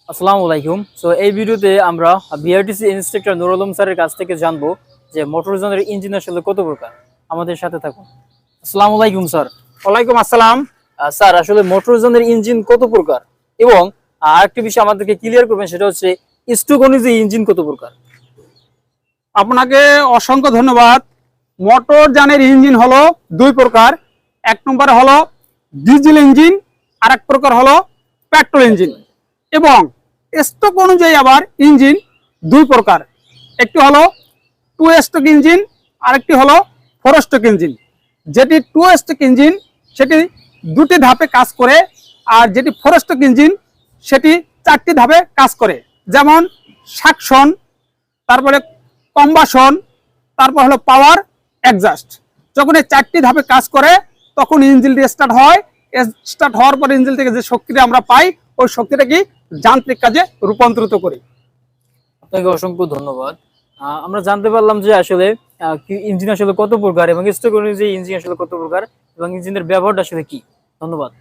আসসালামু আলাইকুম। সো এই ভিডিওতে আমরা বিআরটিসি ইন্সট্রাক্টর নুরুল আলম স্যারের কাছ থেকে জানবো যে মোটরযানের ইঞ্জিন আসলে কত প্রকার। আমাদের সাথে থাকুন। আসসালামু আলাইকুম স্যার। ওয়ালাইকুম আসসালাম। স্যার আসলে মোটরযানের ইঞ্জিন কত প্রকার এবং আরেকটি বিষয় আমাদেরকে ক্লিয়ার করবেন, সেটা হচ্ছে স্টোক অনুযায়ী ইঞ্জিন কত প্রকার। আপনাকে অসংখ্য ধন্যবাদ। মোটর যানের ইঞ্জিন হলো দুই প্রকার। এক নম্বর হলো ডিজেল ইঞ্জিন, আর এক প্রকার হলো পেট্রোল ইঞ্জিন। এবং স্টক অনুযায়ী আবার ইঞ্জিন দুই প্রকার। একটি হলো টু স্ট্রোক ইঞ্জিন, আরেকটি হলো ফোর স্ট্রোক ইঞ্জিন। যেটি টু স্ট্রোক ইঞ্জিন সেটি দুটি ধাপে কাজ করে, আর যেটি ফোর স্ট্রোক ইঞ্জিন সেটি চারটি ধাপে কাজ করে। যেমন সাকশন, তারপরে কম্বাসন, তারপর হলো পাওয়ার, এক্সস্ট। যখন এই চারটি ধাপে কাজ করে তখন ইঞ্জিনটি স্টার্ট হয়। স্টার্ট হওয়ার পর ইঞ্জিন থেকে যে শক্তিটা আমরা পাই, ওই শক্তিটা কি যান্ত্রিক কাজে রূপান্তরিত করি। আপনাকে অসংখ্য ধন্যবাদ। আমরা জানতে পারলাম যে আসলে ইঞ্জিন আসলে কত প্রকার এবং স্টোক অনুযায়ী ইঞ্জিন আসলে কত প্রকার এবং ইঞ্জিনের ব্যবহারটা আসলে কি। ধন্যবাদ।